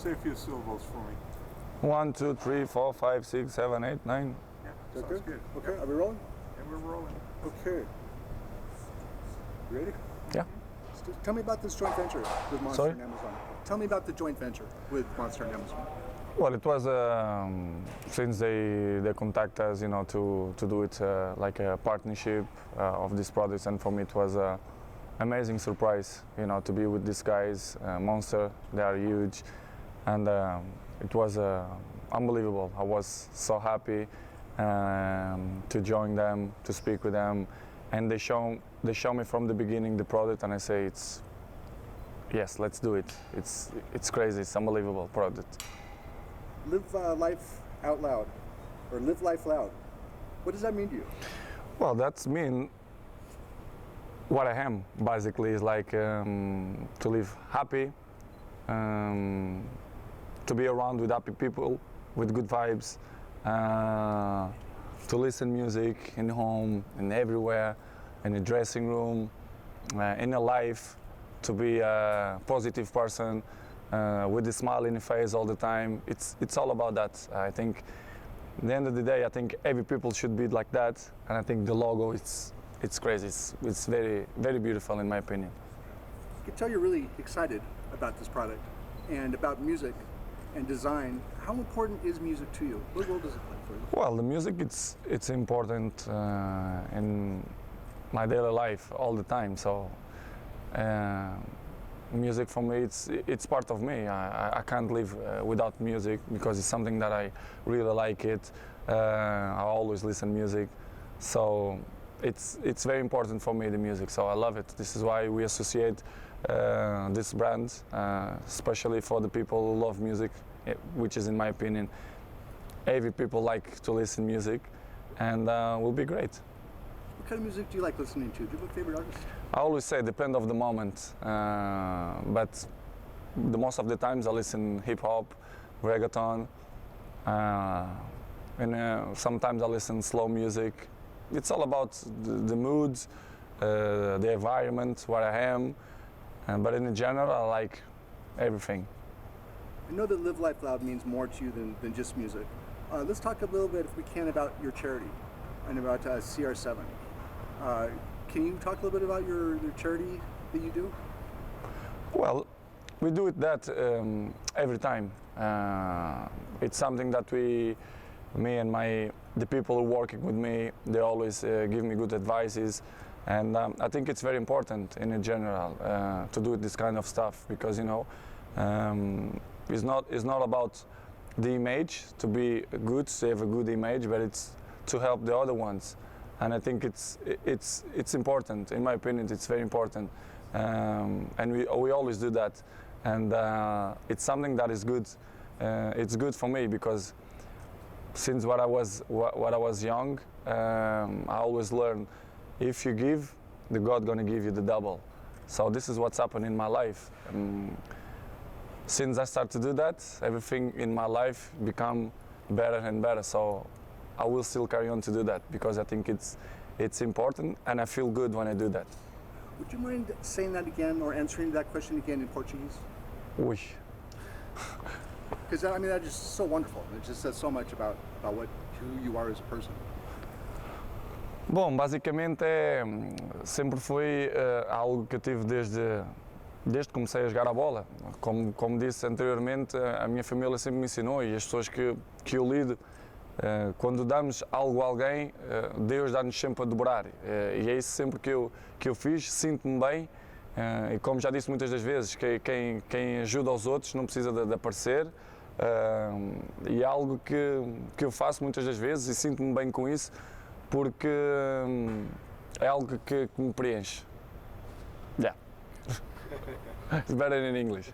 Say a few syllables for me. 1, 2, 3, 4, 5, 6, 7, 8, 9. Yeah, Is that sounds good? good. Okay, are we rolling? And we're rolling. Okay. You ready? Yeah. Tell me about this joint venture with Monster Sorry? and Amazon. Tell me about the joint venture with Monster and Amazon. Well, it was since they contact us, to do it like a partnership of these products, and for me it was an amazing surprise, to be with these guys, Monster. They are huge, and it was unbelievable. I was so happy to join them, to speak with them, and they show me from the beginning the product, and I say yes, let's do it. It's crazy. It's unbelievable product. Live life out loud, or live life loud. What does that mean to you? Well, that's mean what I am. Basically, is like to live happy, to be around with happy people, with good vibes, to listen music in home and everywhere, in the dressing room, in a life, to be a positive person. With a smile in the face all the time. It's all about that. I think at the end of the day, I think every people should be like that, and I think the logo it's crazy. It's very, very beautiful in my opinion. I can tell you're really excited about this product and about music and design. How important is music to you? What role does it play for you? Well, the music it's important in my daily life all the time. So. Music for me, it's part of me. I can't live without music because it's something that I really like it. I always listen music, so it's very important for me, the music. So I love it. This is why we associate this brand, especially for the people who love music, which is, in my opinion, every people like to listen music, and will be great. What kind of music do you like listening to? Do you have a favorite artist? I always say depend of the moment, but the most of the times I listen hip hop, reggaeton, and sometimes I listen slow music. It's all about the mood, the environment, where I am, but in general I like everything. I know that Live Life Loud means more to you than just music. Let's talk a little bit, if we can, about your charity and about CR7. Can you talk a little bit about your charity that you do? Well, we do it that every time. It's something that me and the people who are working with me, they always give me good advices, and I think it's very important in general to do this kind of stuff because it's not about the image to be good, to have a good image, but it's to help the other ones. And I think it's important. In my opinion, it's very important, and we always do that. And it's something that is good. It's good for me because since when I was young, I always learn if you give, the God gonna give you the double. So this is what's happened in my life. Since I started to do that, everything in my life become better and better. So I will still carry on to do that because I think it's important and I feel good when I do that. Would you mind saying that again or answering that question again in Portuguese? Oui. Because that's just so wonderful. It just says so much about who you are as a person. Bom, basicamente sempre foi algo que eu tive desde que comecei a jogar a bola. Como disse anteriormente, a minha família sempre me ensinou e as pessoas que eu lido, quando damos algo a alguém, Deus dá-nos sempre a dobrar. E é isso sempre que eu fiz, sinto-me bem. E como já disse muitas das vezes, quem ajuda os outros não precisa de aparecer. E é algo que eu faço muitas das vezes e sinto-me bem com isso, porque é algo que me preenche. Yeah. It's better in English.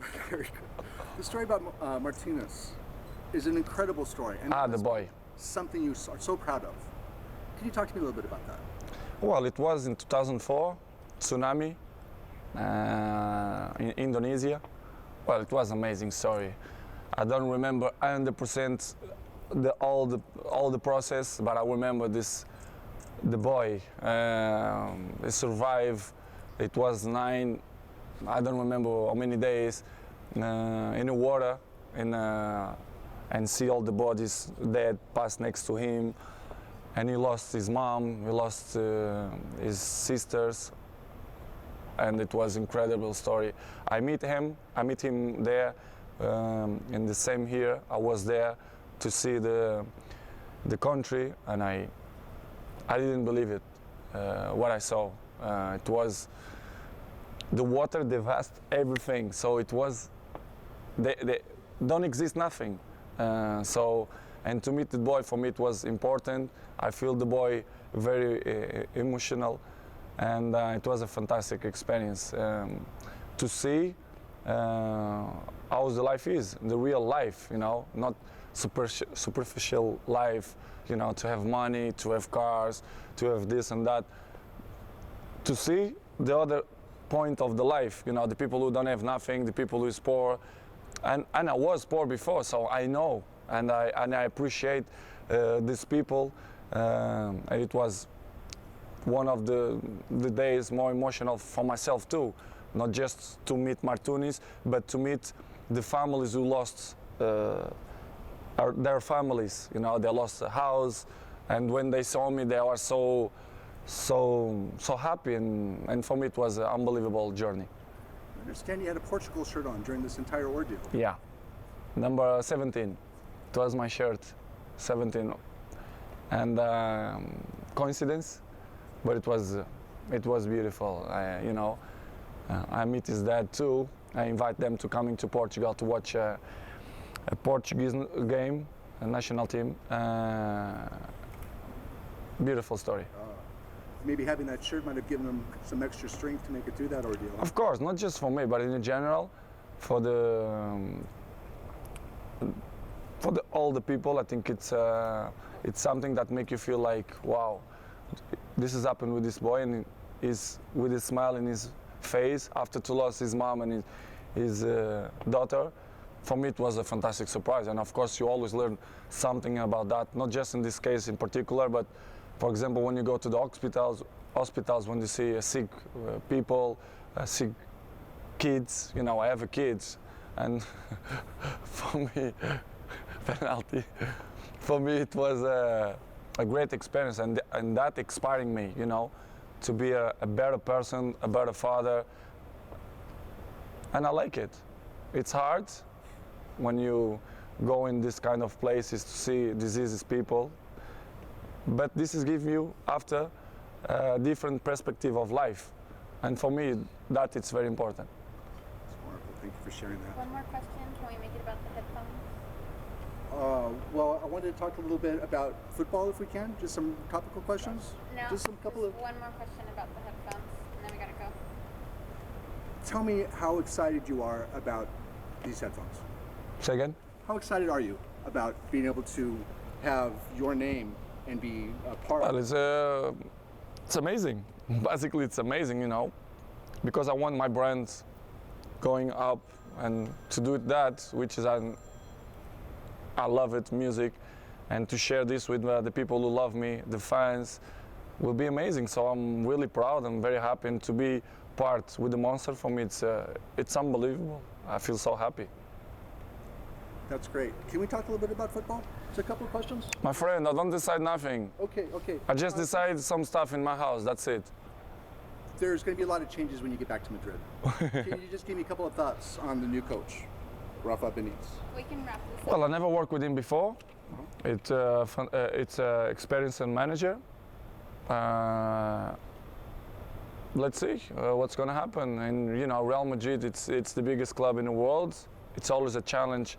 The story about Martinez is an incredible story. And the boy. Something you are so proud of. Can you talk to me a little bit about that? Well, it was in 2004, tsunami in Indonesia. Well, it was an amazing story. I don't remember 100% all the process, but I remember the boy. He survived. It was 9. I don't remember how many days in the water and see all the bodies that passed next to him. And he lost his mom, he lost his sisters, and it was incredible story. I meet him there in the same year. I was there to see the country, and I didn't believe it, what I saw. It was the water devastated everything, so it was, they don't exist nothing. And to meet the boy, for me it was important. I feel the boy very emotional, and it was a fantastic experience to see how the life is, the real life, you know, not superficial life, you know, to have money, to have cars, to have this and that. To see the other point of the life, you know, the people who don't have nothing, the people who is poor, and I was poor before, so I know. And I appreciate these people, and it was one of the days more emotional for myself too, not just to meet Martunis, but to meet the families who lost their families. You know, they lost a house, and when they saw me, they were so happy, and for me it was an unbelievable journey. I understand you had a Portugal shirt on during this entire ordeal. Yeah, number 17. It was my shirt, 17, and coincidence, but it was beautiful. You know, I meet his dad too. I invite them to coming to Portugal to watch a Portuguese game, a national team. Beautiful story. Maybe having that shirt might have given them some extra strength to make it through that ordeal. Of course, not just for me, but in general, for all the people. I think it's something that make you feel like, wow, this has happened with this boy, and he's with his smile in his face after to lose his mom and his daughter. For me, it was a fantastic surprise, and of course, you always learn something about that. Not just in this case in particular, but for example, when you go to the hospitals, when you see sick people, sick kids. You know, I have kids, and for me, penalty. For me, it was a great experience, and that inspiring me, you know, to be a better person, a better father, and I like it. It's hard when you go in this kind of places to see diseases people, but this is give you after a different perspective of life, and for me, that it's very important. That's wonderful. Thank you for sharing that. One more question. Can we make it about the headphones? Well, I wanted to talk a little bit about football, if we can. Just some topical questions. No. Just some couple of. One more question about the headphones, and then we gotta go. Tell me how excited you are about these headphones. Say again? How excited are you about being able to have your name and be a part Well, of it? it's amazing. Basically, it's amazing, you know, because I want my brand going up, and to do that, which is I love it, music, and to share this with the people who love me, the fans, will be amazing. So I'm really proud and very happy, and to be part with the Monster, for me, it's unbelievable. I feel so happy. That's great. Can we talk a little bit about football? Just a couple of questions. My friend, I don't decide nothing. Okay. I just decide some stuff in my house, that's it. There's going to be a lot of changes when you get back to Madrid. Can you just give me a couple of thoughts on the new coach, Rafa Benitez? We can wrap this up. Well, I never worked with him before. It's an experienced manager. Let's see what's going to happen. And you know, Real Madrid, it's the biggest club in the world. It's always a challenge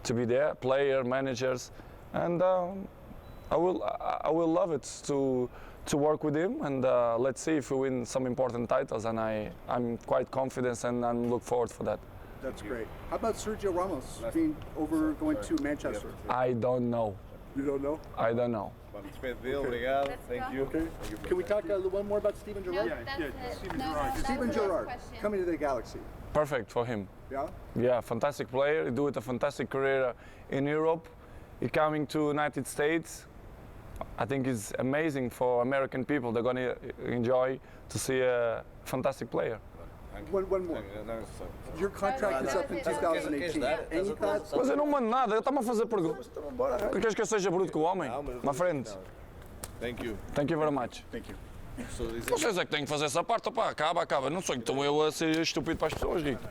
to be there, player, managers, and I will love it to work with him. And let's see if we win some important titles. And I'm quite confident, and I'm look forward for that. That's great. How about Sergio Ramos going to Manchester? I don't know. You don't know? I don't know. Obrigado. Let's Thank go. you. Okay. Can we talk a little one more about Steven No, Gerrard? that's yeah, it. Steven No, Gerrard. that Steven was the last Gerrard question. coming to the Galaxy. Perfect for him. Yeah. Yeah, fantastic player. He do it a fantastic career in Europe. He coming to United States. I think it's amazing for American people. They're gonna enjoy to see a fantastic player. Thank you. One more. Your contract is up in 2018. Any thoughts? Mas eu não mando nada, ele está-me a fazer perguntas. Então bora, Tu queres que eu seja bruto com o homem? Não, mas My friend, Thank you. thank you very much. Thank you. So is it- Vocês é que têm que fazer essa parte, opá, acaba. Não sou então eu a ser estúpido para as pessoas, Rico.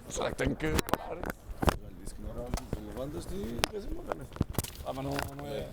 Vocês é que têm que parar. Olha, disse que não levantas-te e vês embora, né? Ah, mas não é.